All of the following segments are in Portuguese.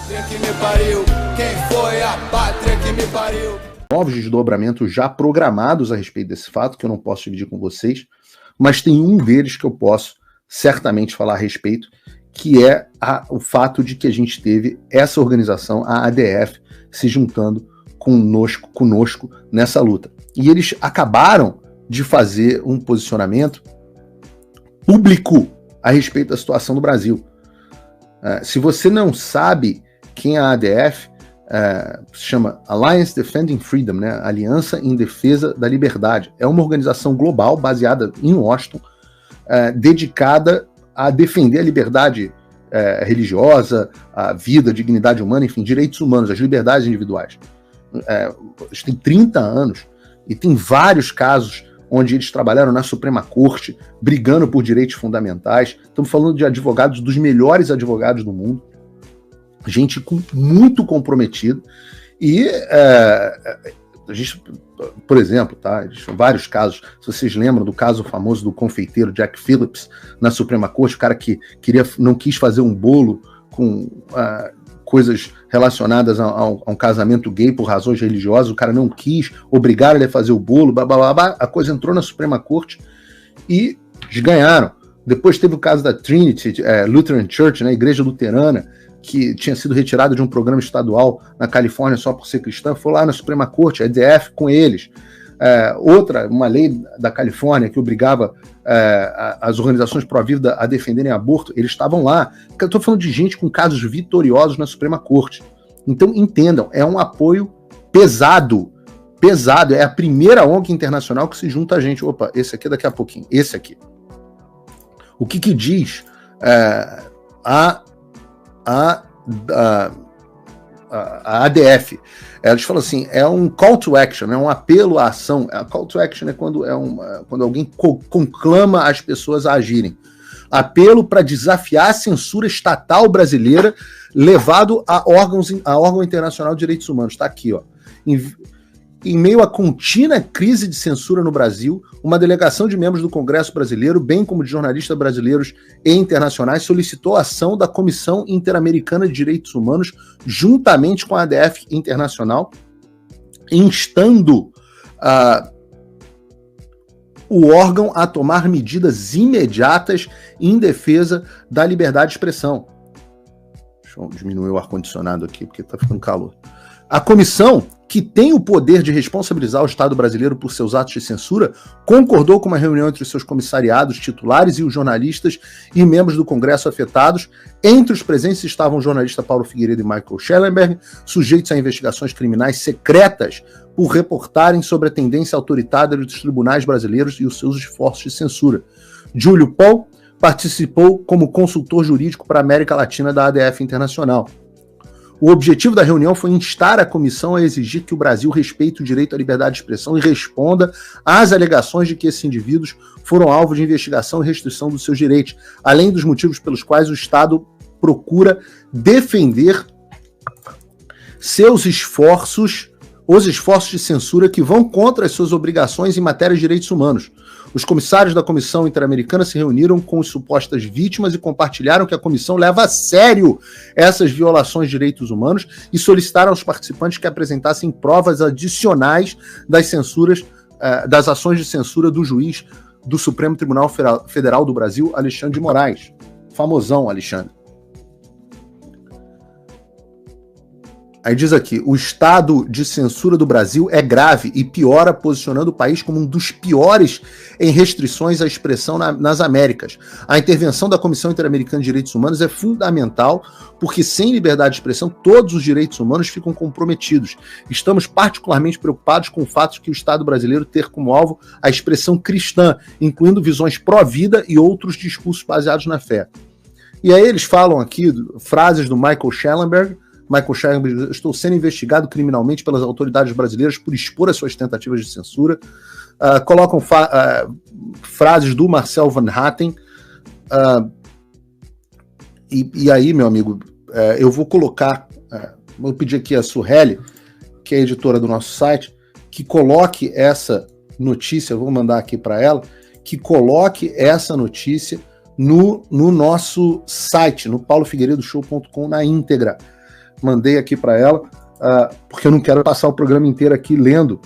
Que me pariu, quem foi a pátria que me pariu? Novos desdobramentos já programados a respeito desse fato, que eu não posso dividir com vocês, mas tem um deles que eu posso certamente falar a respeito, que é o fato de que a gente teve essa organização, a ADF, se juntando conosco nessa luta. E eles acabaram de fazer um posicionamento público a respeito da situação do Brasil. Se você não sabe quem é a ADF, se chama Alliance Defending Freedom, né? Aliança em Defesa da Liberdade. É uma organização global baseada em Washington, dedicada a defender a liberdade religiosa, a vida, a dignidade humana, enfim, direitos humanos, as liberdades individuais. Eles têm 30 anos e tem vários casos onde eles trabalharam na Suprema Corte, brigando por direitos fundamentais. Estamos falando de advogados, dos melhores advogados do mundo, gente muito comprometida. E a gente, por exemplo, tá, existem vários casos. Se vocês lembram do caso famoso do confeiteiro Jack Phillips na Suprema Corte, o cara que não quis fazer um bolo com coisas relacionadas a um casamento gay por razões religiosas, o cara não quis, obrigaram ele a fazer o bolo, a coisa entrou na Suprema Corte e eles ganharam. Depois teve o caso da Trinity Lutheran Church, né, Igreja Luterana, que tinha sido retirada de um programa estadual na Califórnia só por ser cristã, foi lá na Suprema Corte, a EDF com eles. Uma lei da Califórnia que obrigava as organizações pró-vida a defenderem aborto, eles estavam lá. Eu estou falando de gente com casos vitoriosos na Suprema Corte. Então, entendam, é um apoio pesado, é a primeira ONG internacional que se junta a gente. Opa, esse aqui daqui a pouquinho, esse aqui. O que diz a ADF? Eles falam assim, é um call to action, é um apelo à ação. A call to action é quando alguém conclama as pessoas a agirem. Apelo para desafiar a censura estatal brasileira levado a órgão internacional de direitos humanos. Está aqui, ó. Em meio à contínua crise de censura no Brasil, uma delegação de membros do Congresso brasileiro, bem como de jornalistas brasileiros e internacionais, solicitou a ação da Comissão Interamericana de Direitos Humanos, juntamente com a ADF Internacional, instando o órgão a tomar medidas imediatas em defesa da liberdade de expressão. Deixa eu diminuir o ar-condicionado aqui, porque está ficando calor. A comissão, que tem o poder de responsabilizar o Estado brasileiro por seus atos de censura, concordou com uma reunião entre os seus comissariados titulares e os jornalistas e membros do Congresso afetados. Entre os presentes estavam o jornalista Paulo Figueiredo e Michael Schellenberg, sujeitos a investigações criminais secretas por reportarem sobre a tendência autoritária dos tribunais brasileiros e os seus esforços de censura. Júlio Paul participou como consultor jurídico para a América Latina da ADF Internacional. O objetivo da reunião foi instar a comissão a exigir que o Brasil respeite o direito à liberdade de expressão e responda às alegações de que esses indivíduos foram alvo de investigação e restrição dos seus direitos, além dos motivos pelos quais o Estado procura defender os esforços de censura que vão contra as suas obrigações em matéria de direitos humanos. Os comissários da Comissão Interamericana se reuniram com as supostas vítimas e compartilharam que a comissão leva a sério essas violações de direitos humanos e solicitaram aos participantes que apresentassem provas adicionais das ações de censura do juiz do Supremo Tribunal Federal do Brasil, Alexandre de Moraes. Famosão, Alexandre. Aí diz aqui, o estado de censura do Brasil é grave e piora, posicionando o país como um dos piores em restrições à expressão nas Américas. A intervenção da Comissão Interamericana de Direitos Humanos é fundamental, porque sem liberdade de expressão, todos os direitos humanos ficam comprometidos. Estamos particularmente preocupados com o fato de que o Estado brasileiro ter como alvo a expressão cristã, incluindo visões pró-vida e outros discursos baseados na fé. E aí eles falam aqui frases do Michael Schellenberg, estou sendo investigado criminalmente pelas autoridades brasileiras por expor as suas tentativas de censura. Colocam frases do Marcel Van Hatten. E aí, meu amigo, eu vou colocar, vou pedir aqui a Suheli, que é a editora do nosso site, que coloque essa notícia, eu vou mandar aqui para ela, que coloque essa notícia no nosso site, no paulofigueiredoshow.com, na íntegra. mandei aqui para ela, porque eu não quero passar o programa inteiro aqui lendo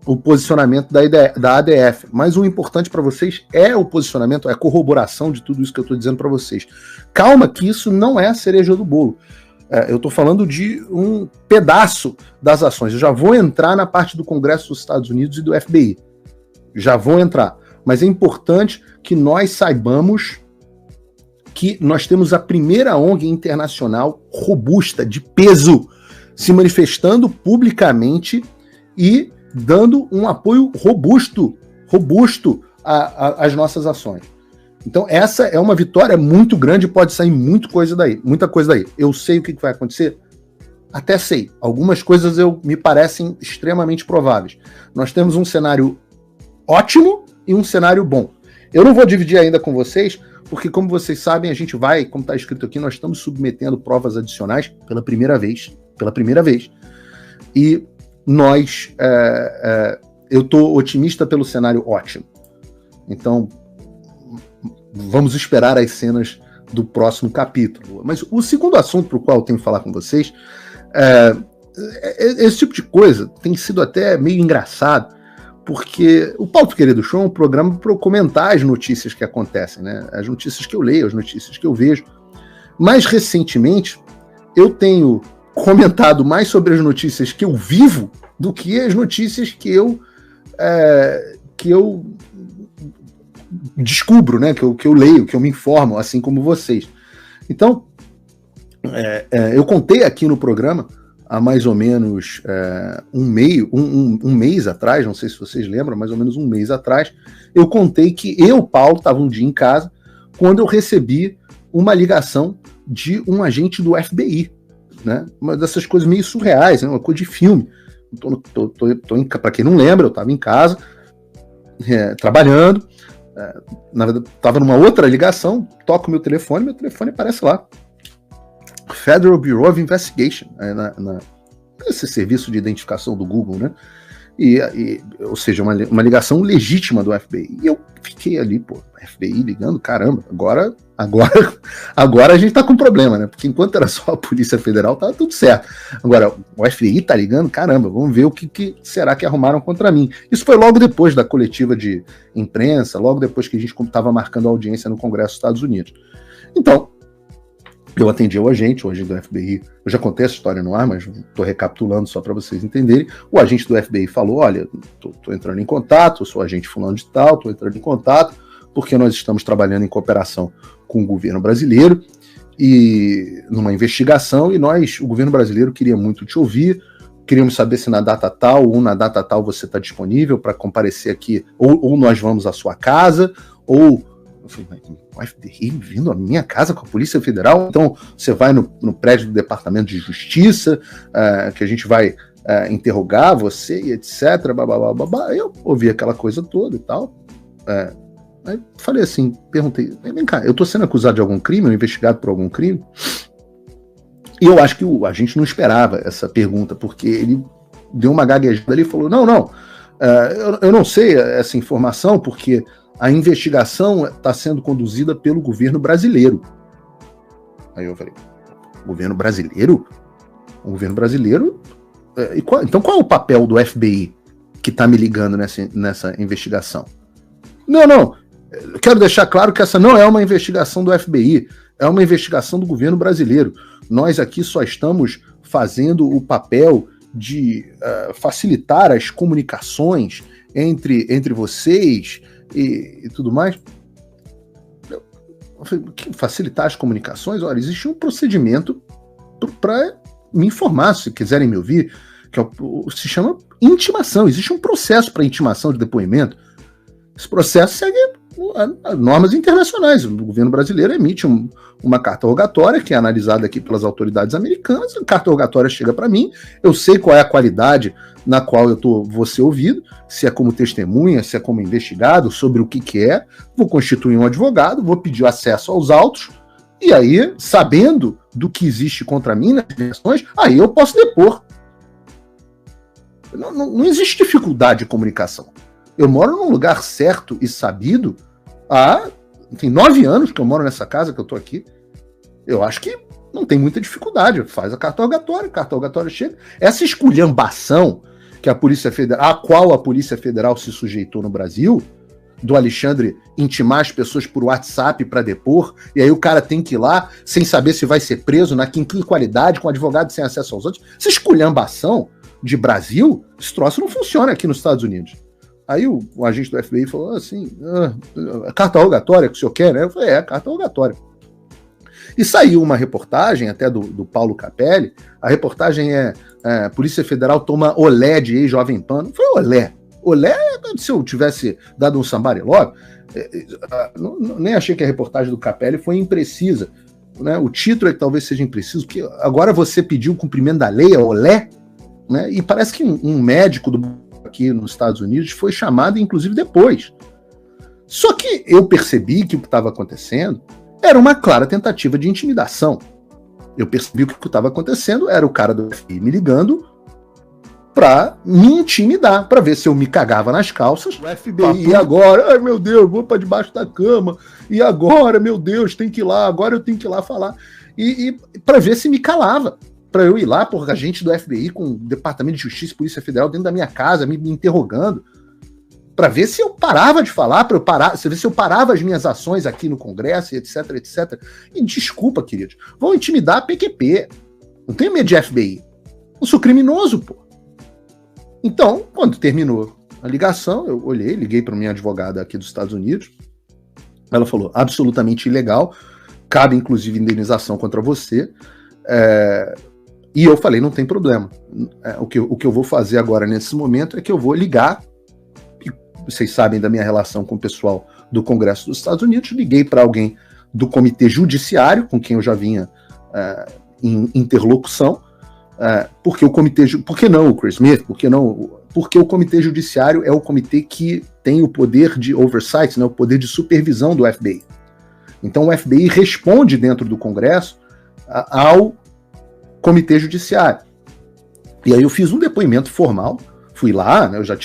o posicionamento da ADF. Mas o importante para vocês é o posicionamento, é a corroboração de tudo isso que eu estou dizendo para vocês. Calma que isso não é a cereja do bolo. Eu estou falando de um pedaço das ações. Eu já vou entrar na parte do Congresso dos Estados Unidos e do FBI. Já vou entrar. Mas é importante que nós saibamos que nós temos a primeira ONG internacional robusta, de peso, se manifestando publicamente e dando um apoio robusto às nossas ações. Então essa é uma vitória muito grande, pode sair muita coisa daí. Eu sei o que vai acontecer? Até sei. Algumas coisas me parecem extremamente prováveis. Nós temos um cenário ótimo e um cenário bom. Eu não vou dividir ainda com vocês, porque como vocês sabem, a gente vai, como está escrito aqui, nós estamos submetendo provas adicionais pela primeira vez. E eu estou otimista pelo cenário ótimo. Então, vamos esperar as cenas do próximo capítulo. Mas o segundo assunto para o qual eu tenho que falar com vocês, esse tipo de coisa tem sido até meio engraçado, porque o Paulo Querido Show é um programa para eu comentar as notícias que acontecem, né? As notícias que eu leio, as notícias que eu vejo. Mais recentemente, eu tenho comentado mais sobre as notícias que eu vivo do que as notícias que eu descubro, né? Que eu leio, que eu me informo, assim como vocês. Então, eu contei aqui no programa há mais ou menos um mês atrás, não sei se vocês lembram, mais ou menos um mês atrás, eu contei que Paulo, estava um dia em casa, quando eu recebi uma ligação de um agente do FBI, né? Uma dessas coisas meio surreais, né? Uma coisa de filme. Para quem não lembra, eu estava em casa, trabalhando, na verdade, estava numa outra ligação, toco meu telefone aparece lá. Federal Bureau of Investigation, esse serviço de identificação do Google, né? Ou seja, uma ligação legítima do FBI. E eu fiquei ali, FBI ligando, caramba, agora a gente tá com problema, né? Porque enquanto era só a Polícia Federal, tava tudo certo. Agora, o FBI tá ligando, caramba, vamos ver o que será que arrumaram contra mim. Isso foi logo depois da coletiva de imprensa, logo depois que a gente estava marcando a audiência no Congresso dos Estados Unidos. Então, eu atendi o agente do FBI. Eu já contei essa história no ar, mas estou recapitulando só para vocês entenderem. O agente do FBI falou: olha, estou entrando em contato, eu sou agente fulano de tal, estou entrando em contato, porque nós estamos trabalhando em cooperação com o governo brasileiro e numa investigação, e o governo brasileiro queria muito te ouvir, queríamos saber se na data tal ou na data tal você está disponível para comparecer aqui, ou nós vamos à sua casa, ou... Eu falei, o FBI vindo à minha casa com a Polícia Federal? Então você vai no prédio do Departamento de Justiça, que a gente vai interrogar você e etc. Babá. Eu ouvi aquela coisa toda e tal. Aí falei assim, perguntei, vem cá, eu tô sendo acusado de algum crime, ou investigado por algum crime? E eu acho que a gente não esperava essa pergunta, porque ele deu uma gaguejada ali e falou, não, eu não sei essa informação, porque a investigação está sendo conduzida pelo governo brasileiro. Aí eu falei, governo brasileiro? O governo brasileiro? Então qual é o papel do FBI que está me ligando nessa investigação? Não, eu quero deixar claro que essa não é uma investigação do FBI, é uma investigação do governo brasileiro. Nós aqui só estamos fazendo o papel de facilitar as comunicações entre vocês e tudo mais. Facilitar as comunicações? Olha, existe um procedimento para me informar, se quiserem me ouvir, que se chama intimação. Existe um processo para intimação de depoimento. Esse processo segue normas internacionais. O governo brasileiro emite uma carta rogatória, que é analisada aqui pelas autoridades americanas. A carta rogatória chega para mim, eu sei qual é a qualidade na qual vou ser ouvido, se é como testemunha, se é como investigado, sobre o que é, vou constituir um advogado, vou pedir acesso aos autos, e aí, sabendo do que existe contra mim nas questões, aí eu posso depor. Não existe dificuldade de comunicação. Eu moro num lugar certo e sabido há 9 anos que eu moro nessa casa que eu tô aqui. Eu acho que não tem muita dificuldade, faz a carta rogatória chega. Essa esculhambação que a Polícia Federal, a qual a Polícia Federal se sujeitou no Brasil, do Alexandre intimar as pessoas por WhatsApp para depor, e aí o cara tem que ir lá sem saber se vai ser preso, em que qualidade, com advogado sem acesso aos outros. Essa esculhambação de Brasil, esse troço não funciona aqui nos Estados Unidos. Aí o agente do FBI falou assim, carta rogatória que o senhor quer, né? Eu falei, carta rogatória. E saiu uma reportagem até do Paulo Capelli, a reportagem Polícia Federal toma olé de ex-Jovem Pan. Não foi olé. Olé, se eu tivesse dado um somebody love, nem achei que a reportagem do Capelli foi imprecisa. Né? O título é que talvez seja impreciso, porque agora você pediu o cumprimento da lei, olé, né? E parece que um médico aqui nos Estados Unidos foi chamado, inclusive, depois. Só que eu percebi que o que estava acontecendo era uma clara tentativa de intimidação. Eu percebi que o que estava acontecendo era o cara do FBI me ligando para me intimidar, para ver se eu me cagava nas calças. O FBI, e agora? Ai, meu Deus, vou para debaixo da cama. E agora, meu Deus, tem que ir lá, agora eu tenho que ir lá falar. E para ver se me calava. Para eu ir lá, por agente do FBI com o Departamento de Justiça e Polícia Federal dentro da minha casa, me interrogando, para ver se eu parava de falar, para ver se eu parava as minhas ações aqui no Congresso, etc, etc. E desculpa, queridos, vão intimidar a PQP. Não tenho medo de FBI. Eu sou criminoso, pô. Então, quando terminou a ligação, eu liguei para minha advogada aqui dos Estados Unidos. Ela falou, absolutamente ilegal, cabe inclusive indenização contra você. E eu falei, não tem problema. O que eu vou fazer agora nesse momento é que eu vou ligar, e vocês sabem da minha relação com o pessoal do Congresso dos Estados Unidos, liguei para alguém do Comitê Judiciário, com quem eu já vinha em interlocução, porque o comitê, por que não o Chris Smith? Por que não? Porque o Comitê Judiciário é o comitê que tem o poder de oversight, né, o poder de supervisão do FBI. Então o FBI responde dentro do Congresso ao Comitê Judiciário. E aí eu fiz um depoimento formal, fui lá, né, eu já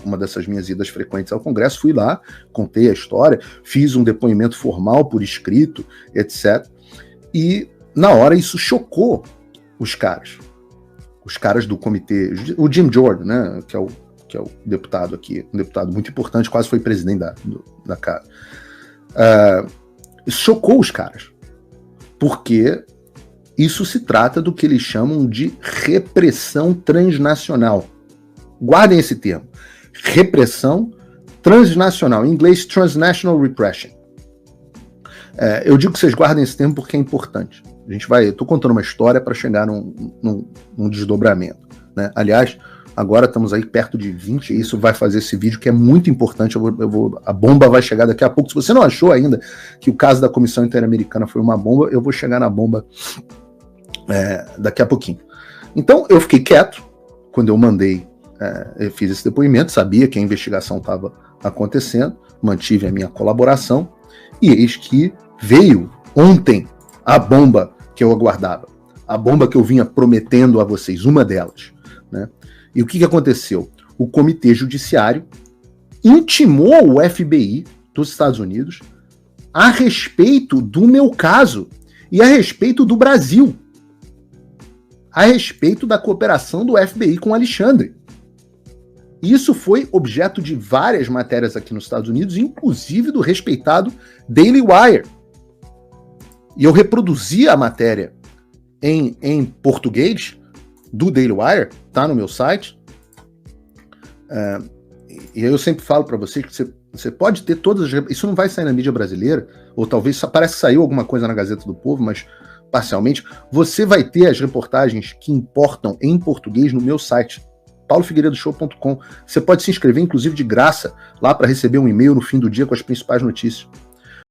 uma dessas minhas idas frequentes ao Congresso, fui lá, contei a história, fiz um depoimento formal por escrito, etc. E na hora isso chocou os caras do comitê, o Jim Jordan, né, que é o deputado aqui, um deputado muito importante, quase foi presidente da casa. Isso chocou os caras, porque isso se trata do que eles chamam de repressão transnacional. Guardem esse termo. Repressão transnacional. Em inglês, transnational repression. Eu digo que vocês guardem esse termo porque é importante. Eu estou contando uma história para chegar num desdobramento. Né? Aliás, agora estamos aí perto de 20, e isso vai fazer esse vídeo que é muito importante. A bomba vai chegar daqui a pouco. Se você não achou ainda que o caso da Comissão Interamericana foi uma bomba, eu vou chegar na bomba daqui a pouquinho. Então, eu fiquei quieto quando eu eu fiz esse depoimento, sabia que a investigação estava acontecendo, mantive a minha colaboração, e eis que veio ontem a bomba que eu aguardava, a bomba que eu vinha prometendo a vocês, uma delas. Né? E o que aconteceu? O Comitê Judiciário intimou o FBI dos Estados Unidos a respeito do meu caso e a respeito do Brasil, a respeito da cooperação do FBI com o Alexandre. Isso foi objeto de várias matérias aqui nos Estados Unidos, inclusive do respeitado Daily Wire. E eu reproduzi a matéria em português do Daily Wire, tá no meu site. E aí eu sempre falo para você que você pode ter todas as... Isso não vai sair na mídia brasileira, ou talvez parece que saiu alguma coisa na Gazeta do Povo, mas parcialmente. Você vai ter as reportagens que importam em português no meu site, paulofigueiredoshow.com. Você pode se inscrever, inclusive de graça, lá para receber um e-mail no fim do dia com as principais notícias.